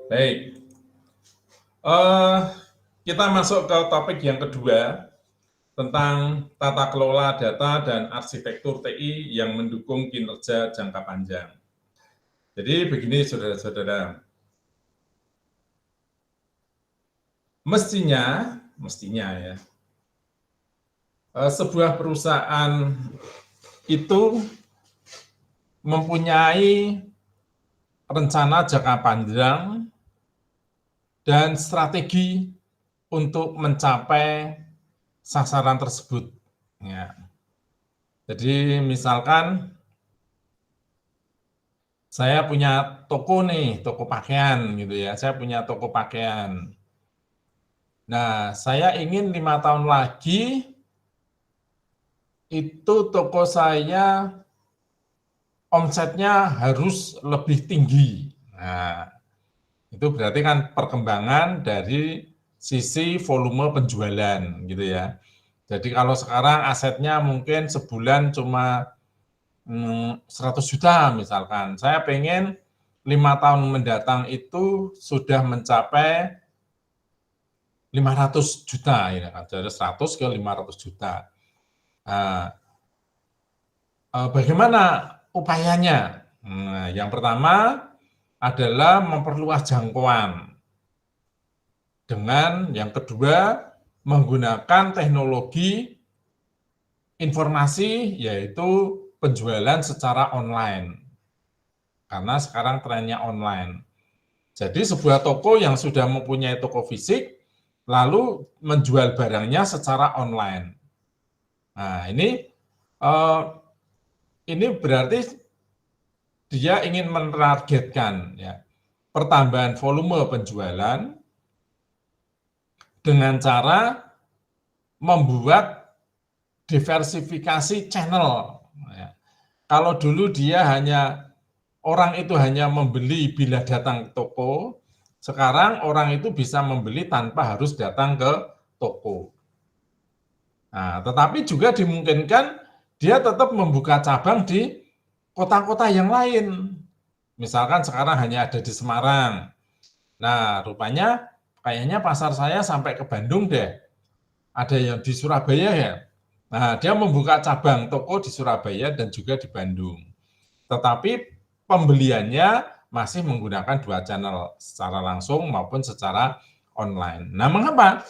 Baik, eh, kita masuk ke topik yang kedua tentang tata kelola data dan arsitektur TI yang mendukung kinerja jangka panjang. Jadi begini saudara-saudara, mestinya ya, sebuah perusahaan itu mempunyai rencana jangka panjang dan strategi untuk mencapai sasaran tersebut. Ya. Jadi misalkan saya punya toko nih, toko pakaian gitu ya. Saya punya toko pakaian. Nah, saya ingin 5 tahun lagi itu toko saya omsetnya harus lebih tinggi. Nah, itu berarti kan perkembangan dari sisi volume penjualan gitu ya. Jadi kalau sekarang asetnya mungkin sebulan cuma 100 juta misalkan, saya pengen 5 tahun mendatang itu sudah mencapai 500 juta, ya kan? Dari 100 ke 500 juta. Nah, bagaimana upayanya? Nah, yang pertama adalah memperluas jangkauan. Dengan yang kedua, menggunakan teknologi informasi, yaitu penjualan secara online. Karena sekarang trennya online. Jadi sebuah toko yang sudah mempunyai toko fisik, lalu menjual barangnya secara online. Nah, ini berarti dia ingin menargetkan ya, pertambahan volume penjualan dengan cara membuat diversifikasi channel. Ya. Kalau dulu orang itu hanya membeli bila datang ke toko, sekarang orang itu bisa membeli tanpa harus datang ke toko. Nah, tetapi juga dimungkinkan dia tetap membuka cabang di kota-kota yang lain. Misalkan sekarang hanya ada di Semarang. Nah, rupanya kayaknya pasar saya sampai ke Bandung deh. Ada yang di Surabaya ya. Nah, dia membuka cabang toko di Surabaya dan juga di Bandung. Tetapi pembeliannya masih menggunakan dua channel, secara langsung maupun secara online. Nah, mengapa?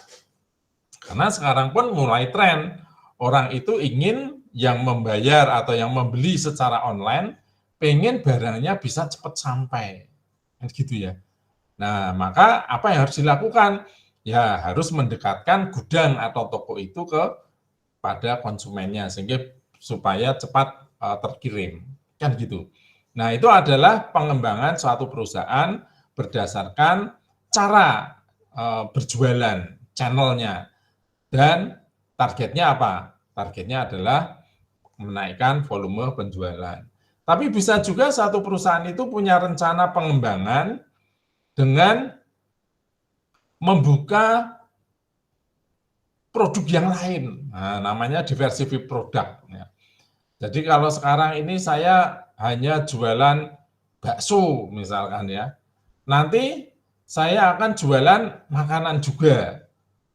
Karena sekarang pun mulai tren, orang itu ingin yang membayar atau yang membeli secara online, pengen barangnya bisa cepat sampai. Kan gitu ya. Nah, maka apa yang harus dilakukan? Ya, harus mendekatkan gudang atau toko itu pada konsumennya, sehingga supaya cepat terkirim. Kan gitu. Nah, itu adalah pengembangan suatu perusahaan berdasarkan cara berjualan, channelnya. Dan targetnya apa? Targetnya adalah menaikkan volume penjualan. Tapi bisa juga satu perusahaan itu punya rencana pengembangan dengan membuka produk yang lain. Nah, namanya diversify produk. Ya. Jadi kalau sekarang ini saya hanya jualan bakso misalkan ya, nanti saya akan jualan makanan juga,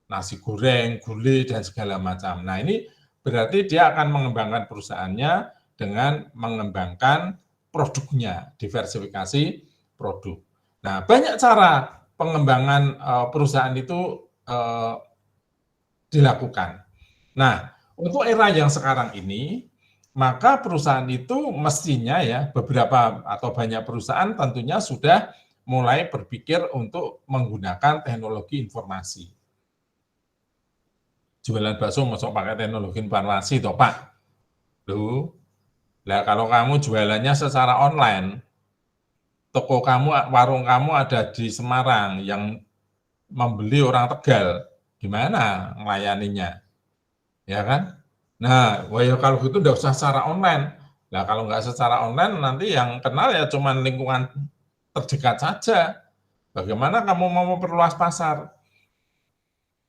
nasi goreng, gulai, dan segala macam. Nah, ini berarti dia akan mengembangkan perusahaannya dengan mengembangkan produknya, diversifikasi produk. Nah, banyak cara pengembangan perusahaan itu dilakukan. Nah, untuk era yang sekarang ini, maka perusahaan itu mestinya ya, beberapa atau banyak perusahaan tentunya sudah mulai berpikir untuk menggunakan teknologi informasi. Jualan bakso masuk pakai teknologi informasi toh Pak. Loh, lah kalau kamu jualannya secara online, toko kamu, warung kamu ada di Semarang yang membeli orang Tegal, gimana melayaninya? Ya kan? Nah, wah ya kalau gitu nggak usah secara online. Nah, kalau nggak secara online, nanti yang kenal ya cuma lingkungan terdekat saja. Bagaimana kamu mau memperluas pasar?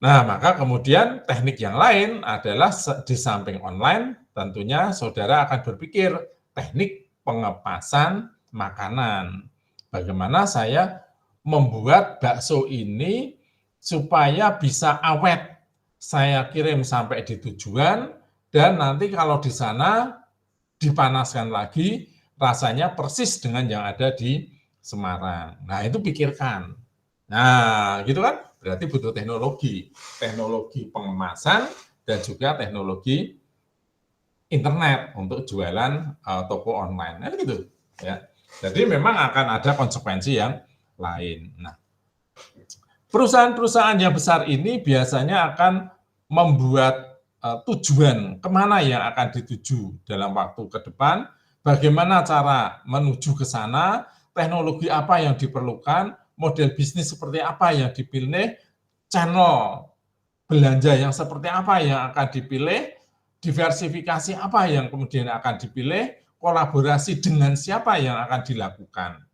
Nah, maka kemudian teknik yang lain adalah di samping online, tentunya saudara akan berpikir teknik pengepasan makanan. Bagaimana saya membuat bakso ini supaya bisa awet. Saya kirim sampai di tujuan dan nanti kalau di sana dipanaskan lagi, rasanya persis dengan yang ada di Semarang. Nah, itu pikirkan. Nah, gitu kan? Berarti butuh teknologi. Teknologi pengemasan dan juga teknologi internet untuk jualan toko online. Nah, gitu ya. Jadi memang akan ada konsekuensi yang lain. Nah, perusahaan-perusahaan yang besar ini biasanya akan membuat tujuan kemana yang akan dituju dalam waktu ke depan, bagaimana cara menuju ke sana, teknologi apa yang diperlukan, model bisnis seperti apa yang dipilih, channel belanja yang seperti apa yang akan dipilih, diversifikasi apa yang kemudian akan dipilih, kolaborasi dengan siapa yang akan dilakukan.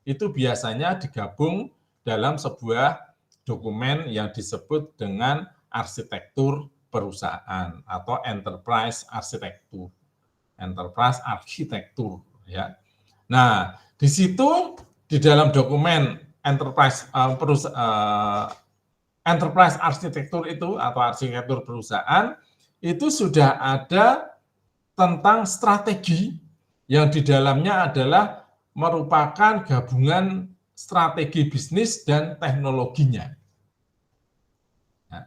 Itu biasanya digabung dalam sebuah dokumen yang disebut dengan arsitektur perusahaan atau enterprise arsitektur. Enterprise arsitektur ya. Nah, di situ di dalam dokumen enterprise enterprise arsitektur itu atau arsitektur perusahaan itu sudah ada tentang strategi yang di dalamnya adalah merupakan gabungan strategi bisnis dan teknologinya. Nah,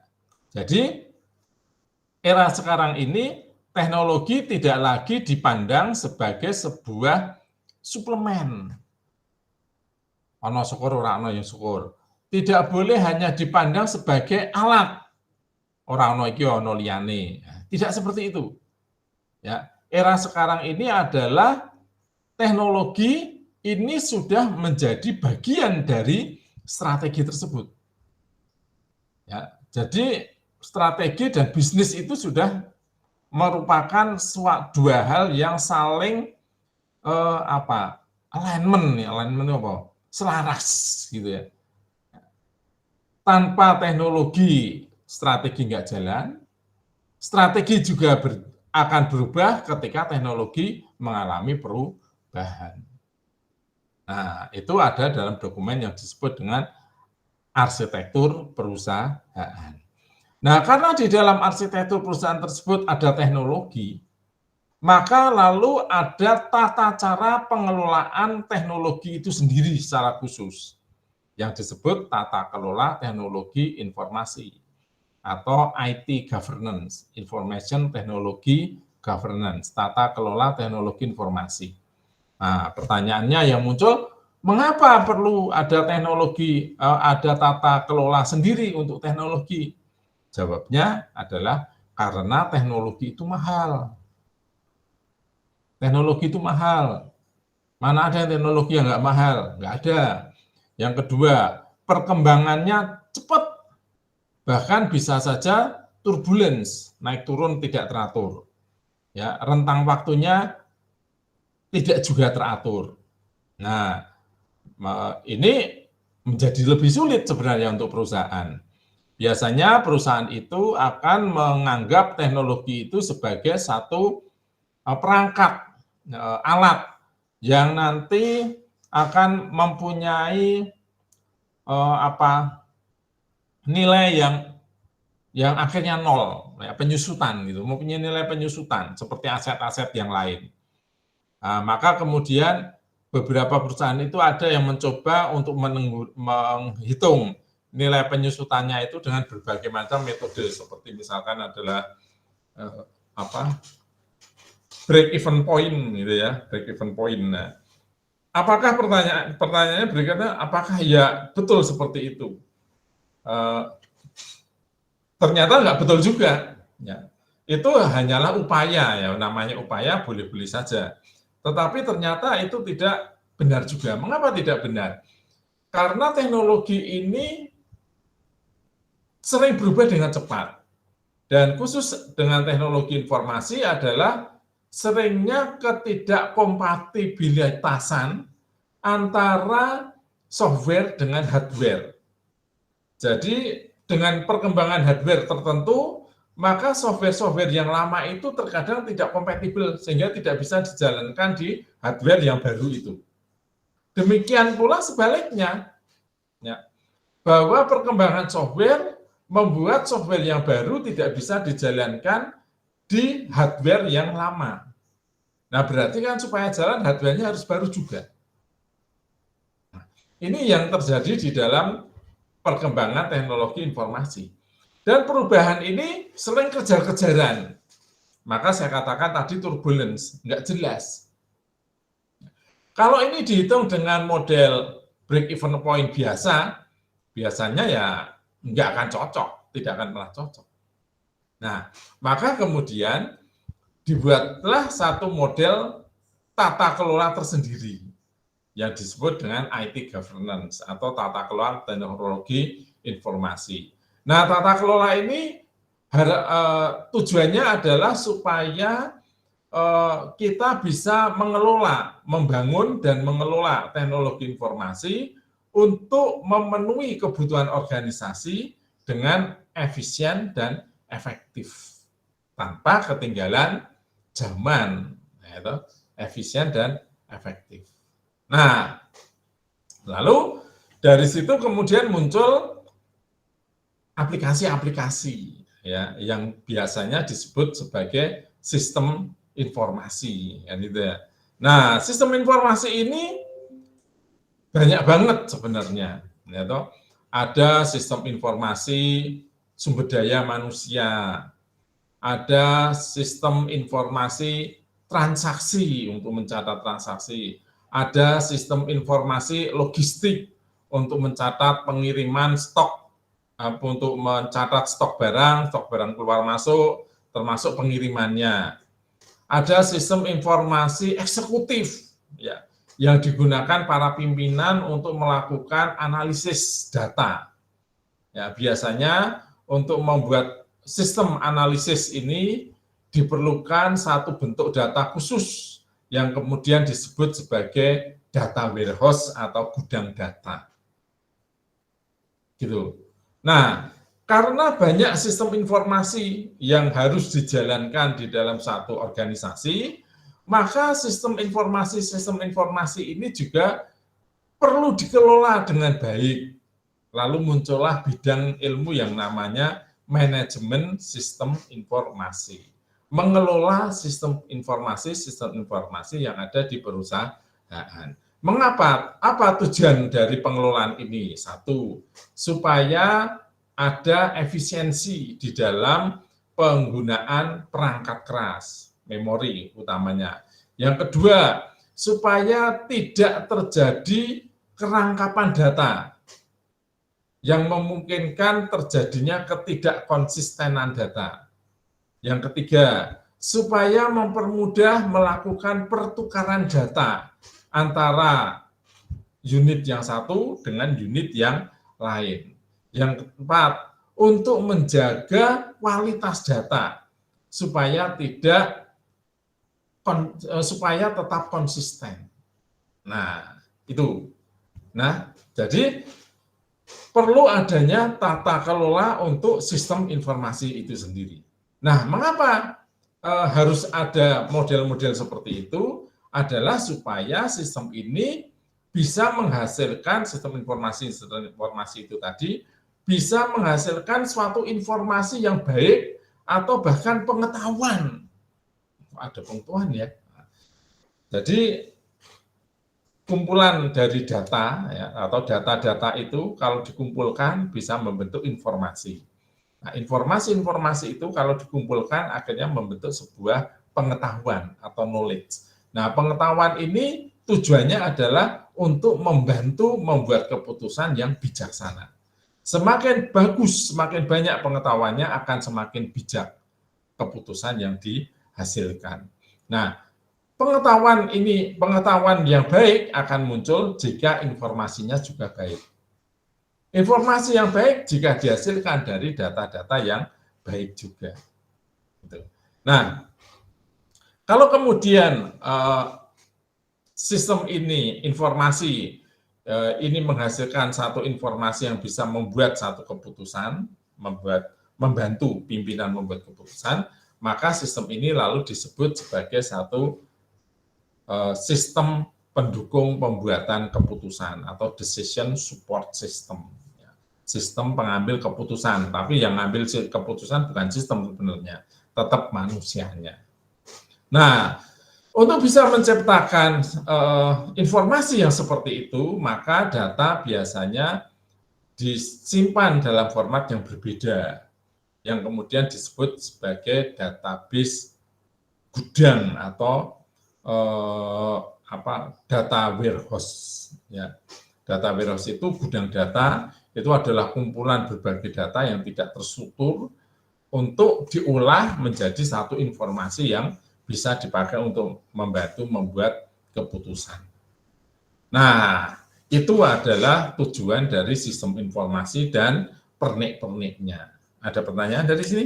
jadi era sekarang ini teknologi tidak lagi dipandang sebagai sebuah suplemen. Ono syukur ora ono ya syukur. Tidak boleh hanya dipandang sebagai alat. Orang ono iki ono liyane. Tidak seperti itu. Ya, era sekarang ini adalah teknologi ini sudah menjadi bagian dari strategi tersebut. Ya, jadi strategi dan bisnis itu sudah merupakan dua hal yang saling alignment apa? Selaras gitu ya. Tanpa teknologi strategi nggak jalan, strategi juga akan berubah ketika teknologi mengalami perubahan. Nah, itu ada dalam dokumen yang disebut dengan arsitektur perusahaan. Nah, karena di dalam arsitektur perusahaan tersebut ada teknologi, maka lalu ada tata cara pengelolaan teknologi itu sendiri secara khusus, yang disebut tata kelola teknologi informasi atau IT governance, information technology governance, tata kelola teknologi informasi. Nah, pertanyaannya yang muncul, mengapa perlu ada teknologi, ada tata kelola sendiri untuk teknologi? Jawabnya adalah karena teknologi itu mahal. Teknologi itu mahal. Mana ada teknologi yang nggak mahal? Nggak ada. Yang kedua, perkembangannya cepat. Bahkan bisa saja turbulence, naik turun tidak teratur. Ya, rentang waktunya tidak juga teratur. Nah, ini menjadi lebih sulit sebenarnya untuk perusahaan. Biasanya perusahaan itu akan menganggap teknologi itu sebagai satu perangkat, alat yang nanti akan mempunyai nilai yang akhirnya nol, ya, penyusutan gitu, mempunyai nilai penyusutan seperti aset-aset yang lain. Nah, maka kemudian beberapa perusahaan itu ada yang mencoba untuk menghitung nilai penyusutannya itu dengan berbagai macam metode, seperti misalkan adalah break even point gitu ya, break even point. Nah, apakah pertanyaannya berikutnya, apakah ya betul seperti itu? Ternyata nggak betul juga. Ya. Itu hanyalah upaya, ya, namanya upaya boleh-boleh saja. Tetapi ternyata itu tidak benar juga. Mengapa tidak benar? Karena teknologi ini sering berubah dengan cepat. Dan khusus dengan teknologi informasi adalah seringnya ketidakkompatibilitasan antara software dengan hardware. Jadi dengan perkembangan hardware tertentu, maka software-software yang lama itu terkadang tidak kompatibel sehingga tidak bisa dijalankan di hardware yang baru itu. Demikian pula sebaliknya, Ya, bahwa perkembangan software membuat software yang baru tidak bisa dijalankan di hardware yang lama. Nah, berarti kan supaya jalan hardware-nya harus baru juga. Nah, ini yang terjadi di dalam perkembangan teknologi informasi. Dan perubahan ini sering kejar-kejaran. Maka saya katakan tadi turbulence, nggak jelas. Kalau ini dihitung dengan model break-even point biasa, biasanya ya nggak akan cocok, tidak akan pernah cocok. Nah, maka kemudian dibuatlah satu model tata kelola tersendiri yang disebut dengan IT governance atau tata kelola teknologi informasi. Nah, tata kelola ini tujuannya adalah supaya kita bisa mengelola, membangun dan mengelola teknologi informasi untuk memenuhi kebutuhan organisasi dengan efisien dan efektif tanpa ketinggalan zaman, yaitu efisien dan efektif. Nah, lalu dari situ kemudian muncul aplikasi-aplikasi ya yang biasanya disebut sebagai sistem informasi kan gitu ya. Nah, sistem informasi ini banyak banget sebenarnya ya toh. Ada sistem informasi sumber daya manusia, ada sistem informasi transaksi untuk mencatat transaksi, ada sistem informasi logistik untuk mencatat pengiriman stok, untuk mencatat stok barang keluar masuk, termasuk pengirimannya. Ada sistem informasi eksekutif, ya, yang digunakan para pimpinan untuk melakukan analisis data. Ya, biasanya untuk membuat sistem analisis ini diperlukan satu bentuk data khusus yang kemudian disebut sebagai data warehouse atau gudang data. Gitu. Nah, karena banyak sistem informasi yang harus dijalankan di dalam satu organisasi, maka sistem informasi ini juga perlu dikelola dengan baik. Lalu muncullah bidang ilmu yang namanya manajemen sistem informasi. Mengelola sistem informasi yang ada di perusahaan. Mengapa? Apa tujuan dari pengelolaan ini? Satu, supaya ada efisiensi di dalam penggunaan perangkat keras, memori utamanya. Yang kedua, supaya tidak terjadi kerangkapan data yang memungkinkan terjadinya ketidakkonsistenan data. Yang ketiga, supaya mempermudah melakukan pertukaran data antara unit yang satu dengan unit yang lain. Yang keempat, untuk menjaga kualitas data supaya tetap konsisten. Nah, itu. Nah, jadi perlu adanya tata kelola untuk sistem informasi itu sendiri. Nah, mengapa harus ada model-model seperti itu? Adalah supaya sistem ini bisa menghasilkan sistem informasi itu tadi bisa menghasilkan suatu informasi yang baik atau bahkan pengetahuan. Ada pengetahuan ya. Jadi kumpulan dari data ya, atau data-data itu kalau dikumpulkan bisa membentuk informasi. Nah, informasi-informasi itu kalau dikumpulkan akhirnya membentuk sebuah pengetahuan atau knowledge. Nah, pengetahuan ini tujuannya adalah untuk membantu membuat keputusan yang bijaksana. Semakin bagus, semakin banyak pengetahuannya akan semakin bijak keputusan yang dihasilkan. Nah, pengetahuan yang baik akan muncul jika informasinya juga baik. Informasi yang baik jika dihasilkan dari data-data yang baik juga. Nah, kalau kemudian sistem ini, informasi ini menghasilkan satu informasi yang bisa membuat satu keputusan, membantu pimpinan membuat keputusan, maka sistem ini lalu disebut sebagai satu sistem pendukung pembuatan keputusan atau decision support system. Sistem pengambil keputusan, tapi yang ngambil keputusan bukan sistem sebenarnya, tetap manusianya. Nah, untuk bisa menciptakan informasi yang seperti itu, maka data biasanya disimpan dalam format yang berbeda, yang kemudian disebut sebagai database gudang atau data warehouse. Ya. Data warehouse itu gudang data, itu adalah kumpulan berbagai data yang tidak terstruktur untuk diolah menjadi satu informasi yang bisa dipakai untuk membantu membuat keputusan. Nah, itu adalah tujuan dari sistem informasi dan pernik-perniknya. Ada pertanyaan dari sini?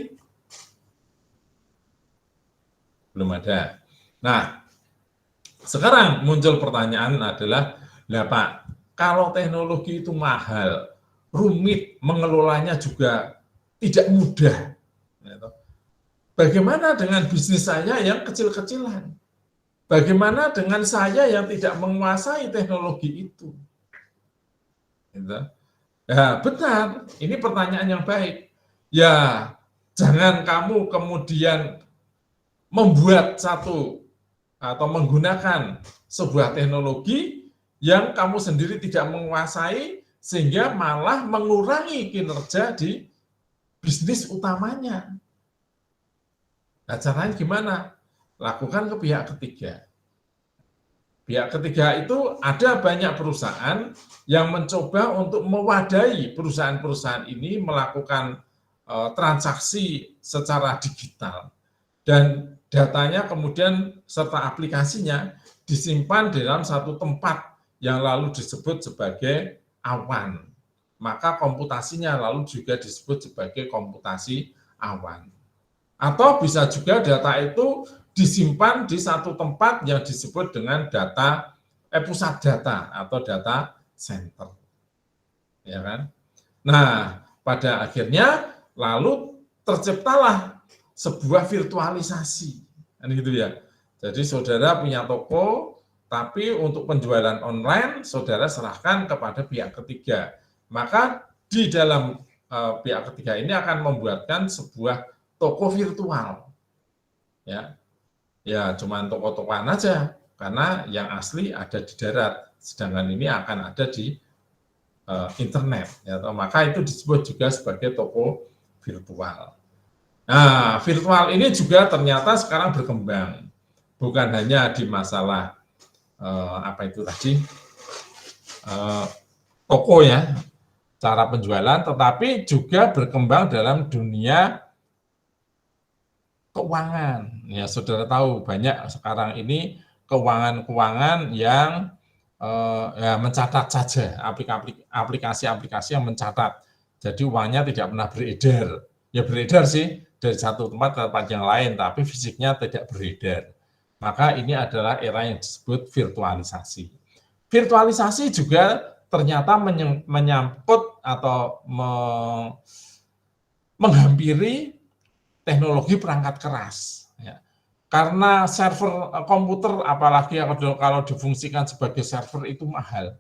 Belum ada. Nah, sekarang muncul pertanyaan adalah, lah Pak, kalau teknologi itu mahal, rumit, mengelolanya juga tidak mudah. Bagaimana dengan bisnis saya yang kecil-kecilan? Bagaimana dengan saya yang tidak menguasai teknologi itu? Ya, benar, ini pertanyaan yang baik. Ya, jangan kamu kemudian membuat satu atau menggunakan sebuah teknologi yang kamu sendiri tidak menguasai, sehingga malah mengurangi kinerja di bisnis utamanya. Nah, caranya gimana? Lakukan ke pihak ketiga. Pihak ketiga itu ada banyak perusahaan yang mencoba untuk mewadahi perusahaan-perusahaan ini melakukan transaksi secara digital. Dan datanya kemudian serta aplikasinya disimpan dalam satu tempat yang lalu disebut sebagai awan. Maka komputasinya lalu juga disebut sebagai komputasi awan. Atau bisa juga data itu disimpan di satu tempat yang disebut dengan pusat data atau data center. Ya kan? Nah, pada akhirnya lalu terciptalah sebuah virtualisasi. Kan gitu ya. Jadi saudara punya toko, tapi untuk penjualan online saudara serahkan kepada pihak ketiga. Maka di dalam pihak ketiga ini akan membuatkan sebuah toko virtual. Ya cuman toko-tokoan aja, karena yang asli ada di darat, sedangkan ini akan ada di internet. Ya, maka itu disebut juga sebagai toko virtual. Nah, virtual ini juga ternyata sekarang berkembang, bukan hanya di masalah toko ya, cara penjualan, tetapi juga berkembang dalam dunia keuangan. Ya, saudara tahu banyak sekarang ini keuangan-keuangan yang ya mencatat saja, aplikasi-aplikasi yang mencatat. Jadi uangnya tidak pernah beredar. Ya beredar sih dari satu tempat ke tempat yang lain, tapi fisiknya tidak beredar. Maka ini adalah era yang disebut virtualisasi. Virtualisasi juga ternyata menyangkut atau menghampiri teknologi perangkat keras. Ya. Karena server komputer, apalagi kalau difungsikan sebagai server itu mahal,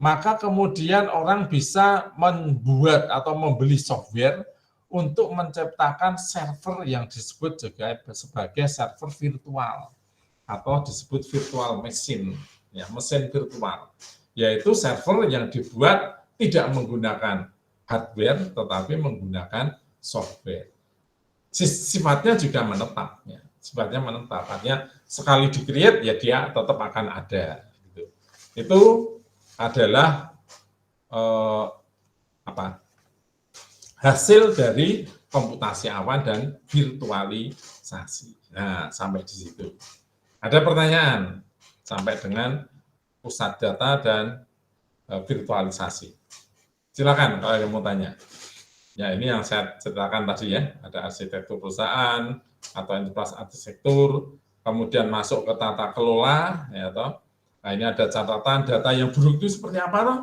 maka kemudian orang bisa membuat atau membeli software untuk menciptakan server yang disebut juga sebagai server virtual atau disebut virtual machine, ya, mesin virtual, yaitu server yang dibuat tidak menggunakan hardware tetapi menggunakan software. Sifatnya juga menetap, ya. Sifatnya menetap, artinya sekali di-create ya dia tetap akan ada. Gitu. Itu adalah hasil dari komputasi awan dan virtualisasi. Nah, sampai di situ. Ada pertanyaan sampai dengan pusat data dan virtualisasi. Silakan kalau ada yang mau tanya. Ya, ini yang saya ceritakan tadi ya, ada arsitektur perusahaan atau enterprise arsitektur, kemudian masuk ke tata kelola, ya toh. Nah, ini ada catatan data yang buruk itu seperti apa toh?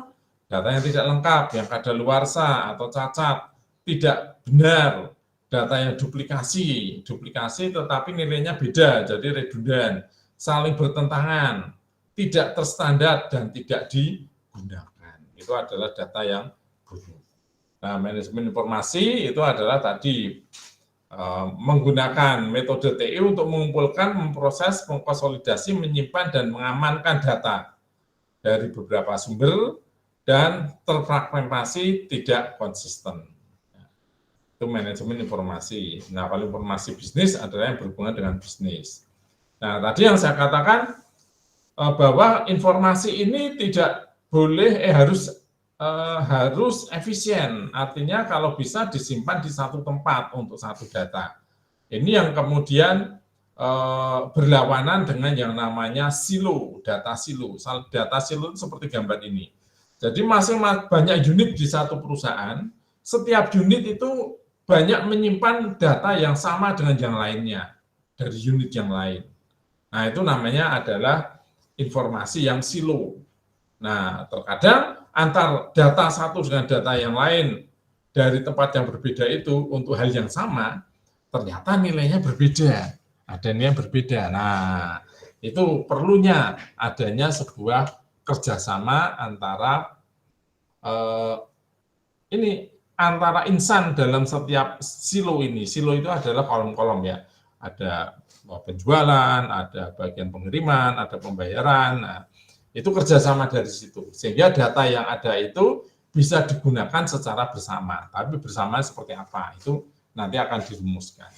Data yang tidak lengkap, yang kadaluarsa atau cacat, tidak benar, data yang duplikasi tetapi nilainya beda, jadi redundan, saling bertentangan, tidak terstandar dan tidak digunakan. Itu adalah data yang buruk. Nah, manajemen informasi itu adalah tadi menggunakan metode TI untuk mengumpulkan, memproses, mengkonsolidasi, menyimpan, dan mengamankan data dari beberapa sumber dan terfragmentasi tidak konsisten. Itu manajemen informasi. Nah, kalau informasi bisnis adalah yang berhubungan dengan bisnis. Nah, tadi yang saya katakan bahwa informasi ini tidak boleh harus efisien. Artinya kalau bisa disimpan di satu tempat untuk satu data. Ini yang kemudian berlawanan dengan yang namanya silo, data silo. Data silo itu seperti gambar ini. Jadi masing-masing banyak unit di satu perusahaan, setiap unit itu banyak menyimpan data yang sama dengan yang lainnya dari unit yang lain. Nah, itu namanya adalah informasi yang silo. Nah, terkadang antar data satu dengan data yang lain dari tempat yang berbeda itu untuk hal yang sama, ternyata nilainya berbeda. Ada nilai yang berbeda. Nah, itu perlunya adanya sebuah kerjasama antara antara insan dalam setiap silo ini. Silo itu adalah kolom-kolom ya. Ada penjualan, ada bagian pengiriman, ada pembayaran. Nah, itu kerjasama dari situ. Sehingga data yang ada itu bisa digunakan secara bersama. Tapi bersama seperti apa? Itu nanti akan dirumuskan.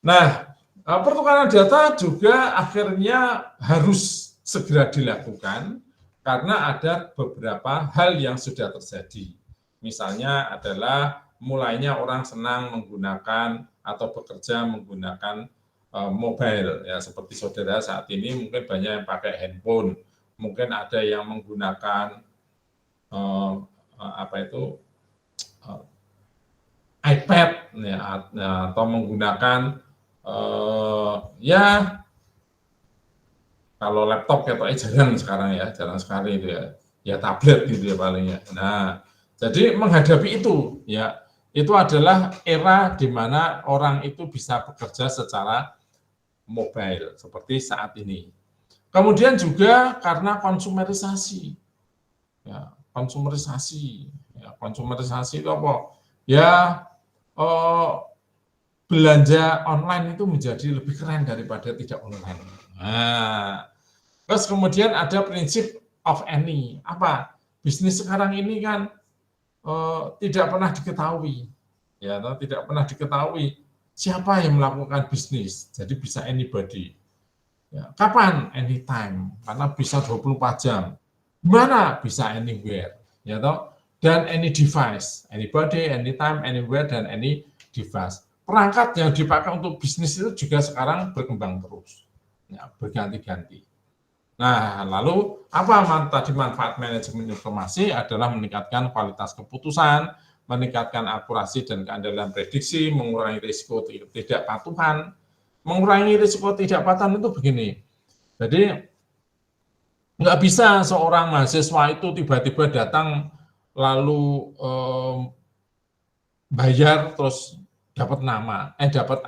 Nah, pertukaran data juga akhirnya harus segera dilakukan karena ada beberapa hal yang sudah terjadi. Misalnya adalah mulainya orang senang menggunakan atau bekerja menggunakan mobile, ya seperti saudara saat ini mungkin banyak yang pakai handphone, mungkin ada yang menggunakan iPad, ya, atau menggunakan ya kalau laptop kayak jarang sekarang ya, jarang sekali itu ya tablet gitu ya palingnya. Nah, jadi menghadapi itu ya, itu adalah era di mana orang itu bisa bekerja secara mobile seperti saat ini. Kemudian juga karena konsumerisasi. Ya, konsumerisasi itu apa? Ya, belanja online itu menjadi lebih keren daripada tidak online. Nah, terus kemudian ada prinsip of any. Apa? Bisnis sekarang ini kan tidak pernah diketahui, ya, tidak pernah diketahui siapa yang melakukan bisnis. Jadi bisa anybody. Ya, kapan? Anytime, karena bisa 24 jam. Mana? Bisa anywhere, ya toh. Dan any device, anybody, anytime, anywhere, dan any device. Perangkat yang dipakai untuk bisnis itu juga sekarang berkembang terus, ya, berganti-ganti. Nah, lalu apa tadi manfaat manajemen informasi adalah meningkatkan kualitas keputusan, meningkatkan akurasi dan keandalan prediksi, mengurangi risiko tidak patuhan. Mengurangi risiko tidak patuhan itu begini. Jadi nggak bisa seorang mahasiswa itu tiba-tiba datang lalu bayar terus dapat dapat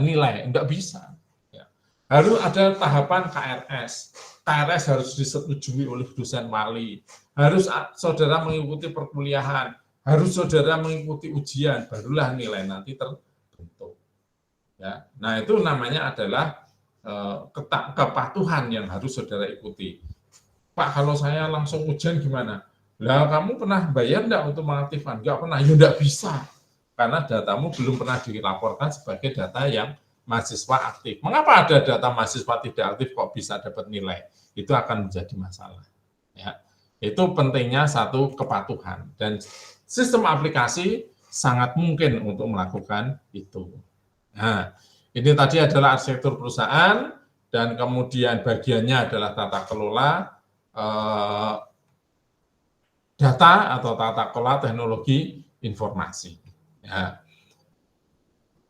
nilai, nggak bisa. Ya. Harus ada tahapan KRS. KRS harus disetujui oleh dosen wali. Harus saudara mengikuti perkuliahan. Harus saudara mengikuti ujian, barulah nilai nanti terbentuk. Ya. Nah, itu namanya adalah kepatuhan yang harus saudara ikuti. Pak, kalau saya langsung ujian gimana? Lah, kamu pernah bayar enggak untuk mengaktifkan? Enggak pernah. Ya enggak bisa. Karena datamu belum pernah dilaporkan sebagai data yang mahasiswa aktif. Mengapa ada data mahasiswa tidak aktif kok bisa dapat nilai? Itu akan menjadi masalah. Ya. Itu pentingnya satu kepatuhan. Dan sistem aplikasi sangat mungkin untuk melakukan itu. Nah, ini tadi adalah arsitektur perusahaan, dan kemudian bagiannya adalah tata kelola data atau tata kelola teknologi informasi. Ya.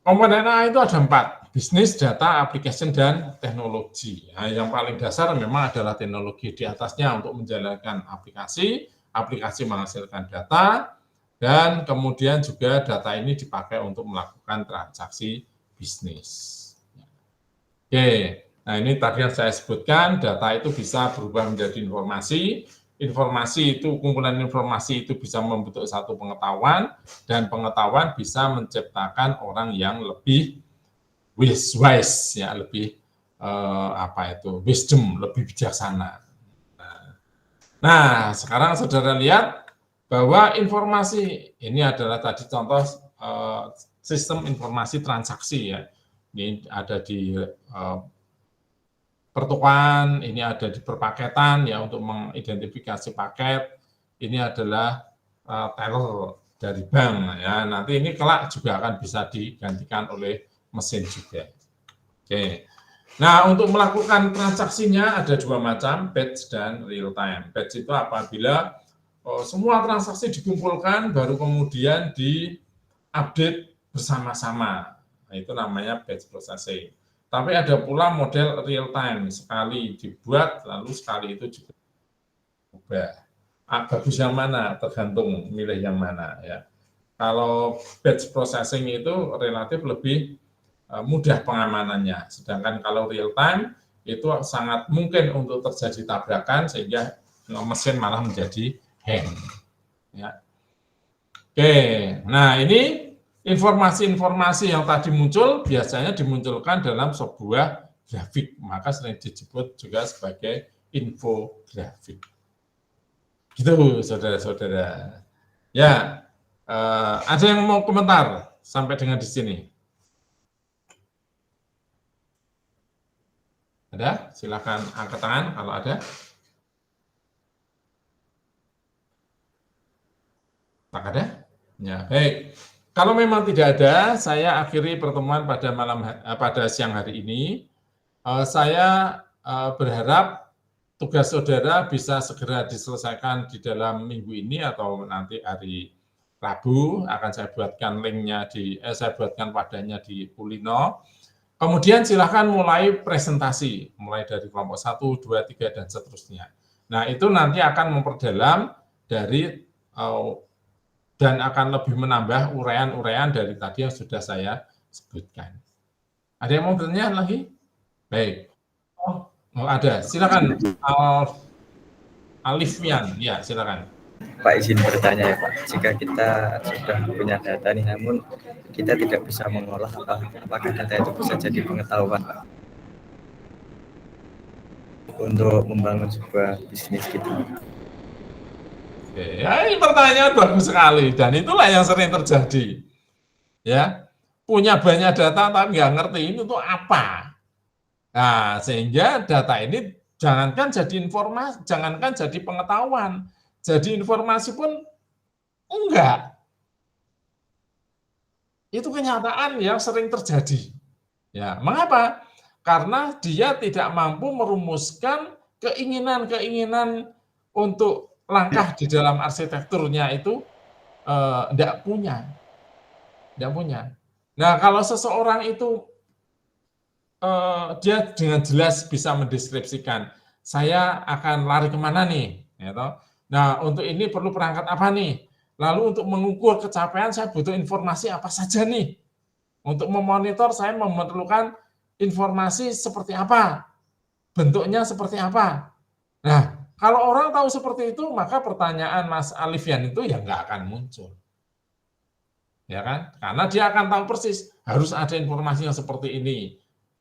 Komponen A itu ada 4, bisnis, data, application, dan teknologi. Nah, yang paling dasar memang adalah teknologi. Di atasnya untuk menjalankan aplikasi, aplikasi menghasilkan data, dan kemudian juga data ini dipakai untuk melakukan transaksi bisnis. Oke, Nah, ini tadi yang saya sebutkan, data itu bisa berubah menjadi informasi. Informasi itu, kumpulan informasi itu bisa membentuk satu pengetahuan, dan pengetahuan bisa menciptakan orang yang lebih wise, ya, lebih wisdom, lebih bijaksana. Nah, sekarang saudara lihat bahwa informasi ini adalah tadi contoh sistem informasi transaksi, ya. Ini ada di pertukaran, ini ada di perpaketan, ya, untuk mengidentifikasi paket. Ini adalah teller dari bank, ya. Nanti ini kelak juga akan bisa digantikan oleh mesin juga. Oke. Nah, untuk melakukan transaksinya ada dua macam, batch dan real time. Batch itu apabila semua transaksi dikumpulkan, baru kemudian diupdate bersama-sama. Nah, itu namanya batch processing. Tapi ada pula model real time, sekali dibuat, lalu sekali itu juga berubah. Bagus yang mana, tergantung milih yang mana, ya. Kalau batch processing itu relatif lebih mudah pengamanannya, sedangkan kalau real time itu sangat mungkin untuk terjadi tabrakan sehingga mesin malah menjadi hang. Ya. Oke, nah ini informasi-informasi yang tadi muncul biasanya dimunculkan dalam sebuah grafik, maka sering disebut juga sebagai infografik. Gitu, saudara-saudara. Ya, ada yang mau komentar sampai dengan di sini? Ada? Silakan angkat tangan kalau ada. Tak ada? Ya, baik. Kalau memang tidak ada, saya akhiri pertemuan pada siang hari ini. Saya berharap tugas saudara bisa segera diselesaikan di dalam minggu ini atau nanti hari Rabu. Akan saya buatkan linknya saya buatkan wadahnya di Kulino. Kemudian silakan mulai presentasi, mulai dari kelompok 1, 2, 3, dan seterusnya. Nah, itu nanti akan memperdalam dari dan akan lebih menambah uraian-uraian dari tadi yang sudah saya sebutkan. Ada yang mau bertanya lagi? Baik. Oh, ada. Silakan, Alifian. Ya, silakan. Pak, izin bertanya ya Pak, jika kita sudah punya data nih, namun kita tidak bisa mengolah apakah data itu bisa jadi pengetahuan Pak untuk membangun sebuah bisnis kita? Oke, ya, ini pertanyaan bagus sekali dan itulah yang sering terjadi. Ya, punya banyak data tapi nggak ngerti ini tuh apa. Nah, sehingga data ini jangankan jadi informasi, jangankan jadi pengetahuan, jadi informasi pun enggak. Itu kenyataan yang sering terjadi. Ya, mengapa? Karena dia tidak mampu merumuskan keinginan-keinginan untuk langkah di dalam arsitekturnya itu enggak punya. Enggak punya. Nah, kalau seseorang itu dia dengan jelas bisa mendeskripsikan, saya akan lari kemana nih, ya toh. Nah, untuk ini perlu perangkat apa nih? Lalu untuk mengukur kecapean saya butuh informasi apa saja nih? Untuk memonitor saya memerlukan informasi seperti apa? Bentuknya seperti apa? Nah, kalau orang tahu seperti itu, maka pertanyaan Mas Alifian itu ya nggak akan muncul. Ya kan? Karena dia akan tahu persis, harus ada informasi yang seperti ini.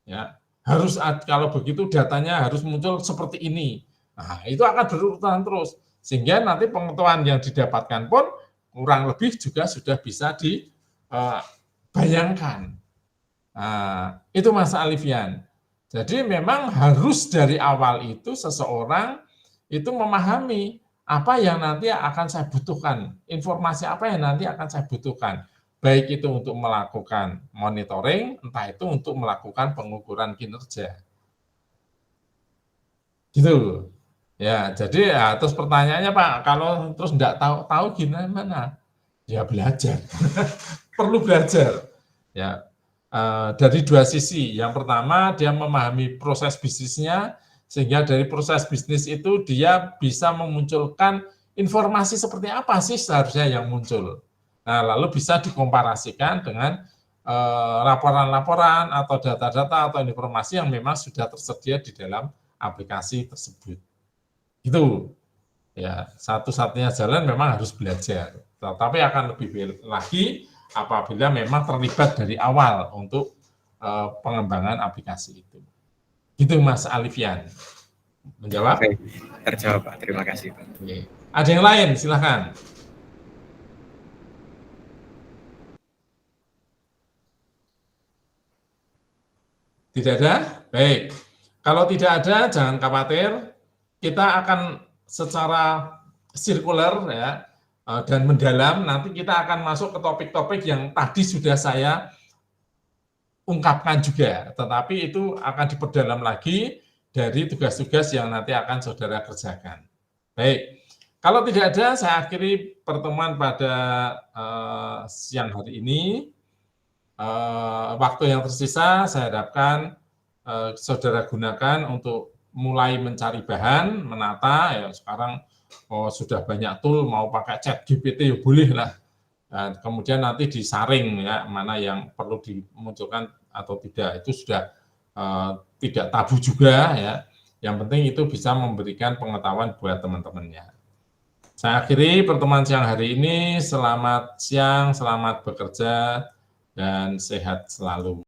Ya, harus kalau begitu datanya harus muncul seperti ini. Nah, itu akan berurutan terus. Sehingga nanti pengetahuan yang didapatkan pun kurang lebih juga sudah bisa dibayangkan. Nah, itu Mas Alifian. Jadi memang harus dari awal itu seseorang itu memahami apa yang nanti akan saya butuhkan, informasi apa yang nanti akan saya butuhkan. Baik itu untuk melakukan monitoring, entah itu untuk melakukan pengukuran kinerja. Gitu. Ya, jadi ya, terus pertanyaannya Pak, kalau terus enggak tahu gimana? Ya belajar. Perlu belajar. Ya. Dari dua sisi. Yang pertama, dia memahami proses bisnisnya, sehingga dari proses bisnis itu dia bisa memunculkan informasi seperti apa sih seharusnya yang muncul. Nah, lalu bisa dikomparasikan dengan laporan-laporan atau data-data atau informasi yang memang sudah tersedia di dalam aplikasi tersebut. Itu ya, satu-satunya jalan memang harus belajar. Tetapi akan lebih baik lagi apabila memang terlibat dari awal untuk pengembangan aplikasi itu. Gitu Mas Alifian. Menjawab? Baik, terjawab Pak. Terima kasih Pak. Oke. Ada yang lain? Silakan. Tidak ada? Baik. Kalau tidak ada, jangan khawatir. Kita akan secara sirkuler ya dan mendalam. Nanti kita akan masuk ke topik-topik yang tadi sudah saya ungkapkan juga. Tetapi itu akan diperdalam lagi dari tugas-tugas yang nanti akan saudara kerjakan. Baik. Kalau tidak ada, saya akhiri pertemuan pada siang hari ini. Waktu yang tersisa saya harapkan saudara gunakan untuk mulai mencari bahan, menata. Ya sekarang sudah banyak tool, mau pakai chat GPT ya boleh lah. Dan kemudian nanti disaring ya mana yang perlu dimunculkan atau tidak. Itu sudah tidak tabu juga ya. Yang penting itu bisa memberikan pengetahuan buat teman-temannya. Saya akhiri pertemuan siang hari ini. Selamat siang, selamat bekerja, dan sehat selalu.